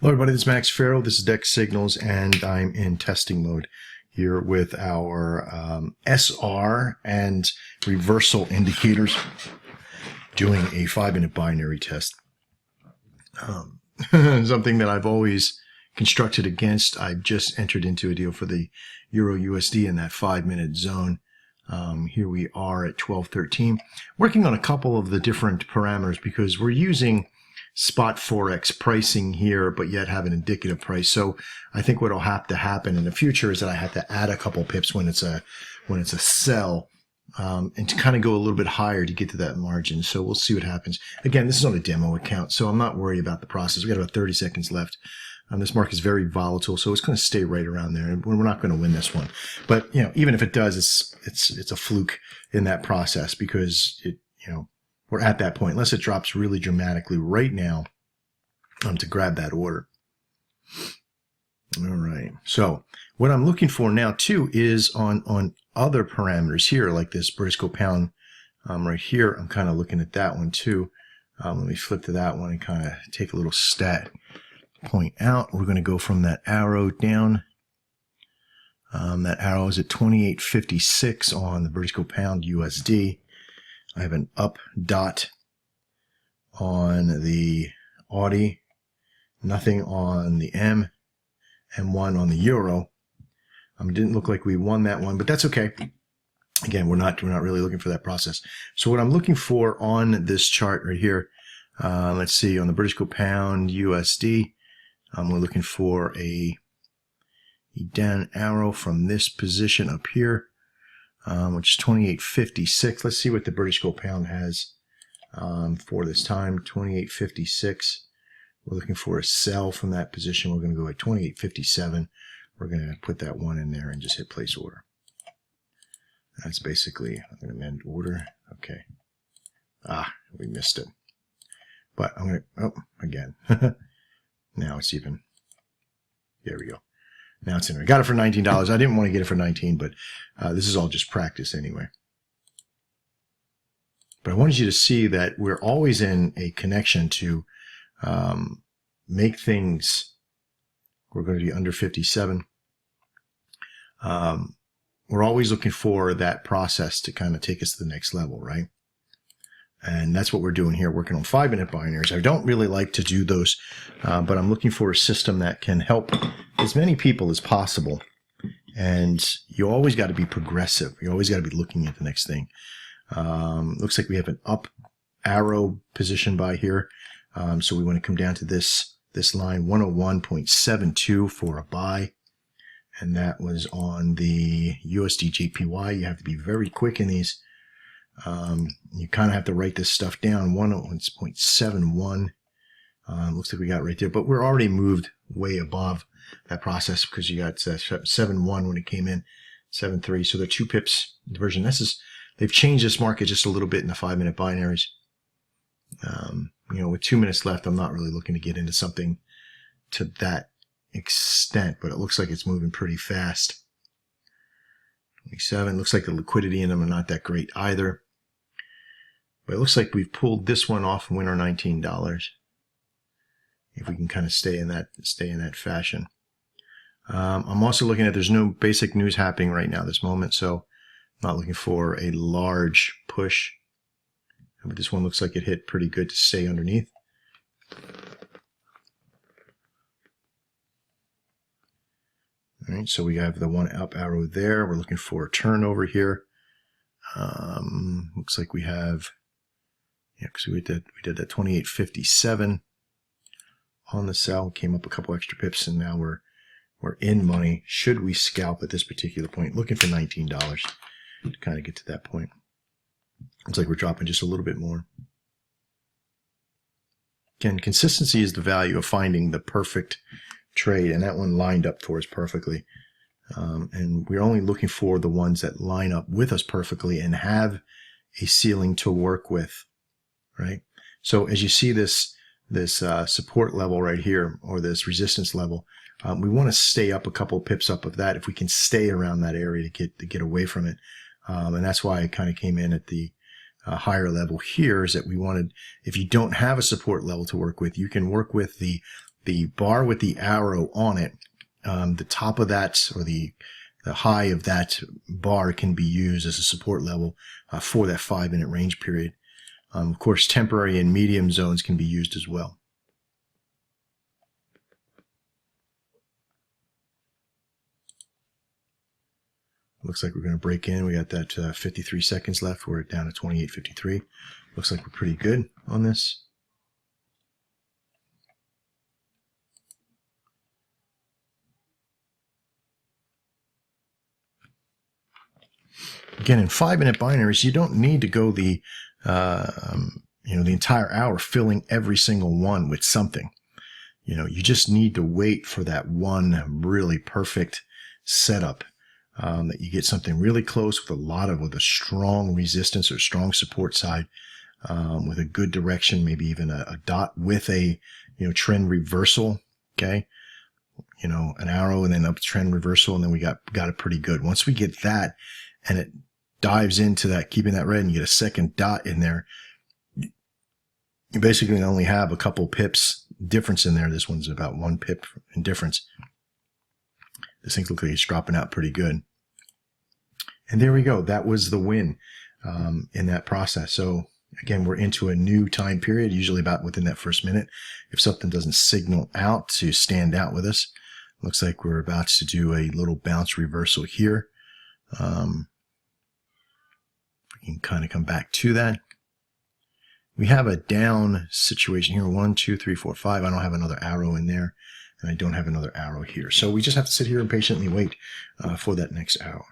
Hello everybody, this is Max Farrell, this is Dex Signals, and I'm in testing mode here with our SR and reversal indicators, doing a 5-minute binary test. Something that I've always constructed against. I just entered into a deal for the Euro USD in that 5-minute zone. Here we are at 12.13, working on a couple of the different parameters because we're using spot forex pricing here, but yet have an indicative price. So I think what'll have to happen in the future is that I have to add a couple pips when it's a sell, and to kind of go a little bit higher to get to that margin. So we'll see what happens. Again, this is on a demo account, so I'm not worried about the process. We got about 30 seconds left. This market is very volatile, so it's going to stay right around there, and we're not going to win this one. But even if it does, it's a fluke in that process because we're at that point, unless it drops really dramatically right now to grab that order. All right. So what I'm looking for now too is on other parameters here, like this British Gold Pound right here. I'm kind of looking at that one too. Let me flip to that one and kind of take a little stat point out. We're going to go from that arrow down. That arrow is at 28.56 on the British Gold Pound USD. I have an up dot on the Audi, nothing on the M, and 1 on the Euro. Didn't look like we won that one, but that's okay. Again, we're not really looking for that process. So what I'm looking for on this chart right here, let's see, on the British Gold Pound USD, we're looking for a down arrow from this position up here, which is 28.56. Let's see what the British Gold Pound has for this time. 28.56. We're looking for a sell from that position. We're going to go at 28.57. We're going to put that one in there and just hit place order. That's basically, I'm going to amend order. Okay. We missed it. But I'm going to, again. Now it's even, there we go. Now it's in there. I got it for $19. I didn't want to get it for $19, but this is all just practice anyway. But I wanted you to see that we're always in a connection to make things, we're going to be under 57. We're always looking for that process to kind of take us to the next level, right? And that's what we're doing here, working on 5-minute binaries. I don't really like to do those, but I'm looking for a system that can help as many people as possible. And you always got to be progressive. You always got to be looking at the next thing. Looks like we have an up arrow position by here. So we want to come down to this line, 101.72 for a buy. And that was on the USD JPY. You have to be very quick in these. You kind of have to write this stuff down. 101.71. Looks like we got it right there, but we're already moved way above that process because you got 7.1 when it came in, 7.3. So they're 2 pips diversion. They've changed this market just a little bit in the 5-minute binaries. With 2 minutes left, I'm not really looking to get into something to that extent, but it looks like it's moving pretty fast. 27. Looks like the liquidity in them are not that great either. But it looks like we've pulled this one off and win our $19. If we can kind of stay in that fashion. I'm also looking at, there's no basic news happening right now this moment, so I'm not looking for a large push. But this one looks like it hit pretty good to stay underneath. All right, so we have the one up arrow there. We're looking for a turnover here. Looks like we have, because we did that 28.57 on the sell. Came up a couple extra pips, and now we're in money. Should we scalp at this particular point? Looking for $19 to kind of get to that point. Looks like we're dropping just a little bit more. Again, consistency is the value of finding the perfect trade, and that one lined up for us perfectly. And we're only looking for the ones that line up with us perfectly and have a ceiling to work with, right? So as you see this support level right here, or this resistance level, we want to stay up a couple of pips up of that if we can stay around that area to get away from it. And that's why I kind of came in at the higher level here, is that we wanted, if you don't have a support level to work with, you can work with the the bar with the arrow on it, the top of that, or the high of that bar, can be used as a support level for that 5-minute range period. Of course, temporary and medium zones can be used as well. Looks like we're going to break in. We got that 53 seconds left. We're down to 28:53. Looks like we're pretty good on this. Again, in 5-minute binaries, you don't need to go the the entire hour filling every single one with something. You just need to wait for that one really perfect setup, that you get something really close with a strong resistance or strong support side, with a good direction, maybe even a dot with a trend reversal. Okay, an arrow and then up trend reversal, and then we got it pretty good. Once we get that, and it dives into that, keeping that red, and you get a second dot in there, you basically only have a couple pips difference in there. This one's about 1 pip in difference. This thing looks like it's dropping out pretty good. And there we go. That was the win in that process. So again, we're into a new time period, usually about within that first minute. If something doesn't signal out to stand out with us, looks like we're about to do a little bounce reversal here. We can kind of come back to that. We have a down situation here. 1, 2, 3, 4, 5. I don't have another arrow in there, and I don't have another arrow here. So we just have to sit here and patiently wait for that next arrow.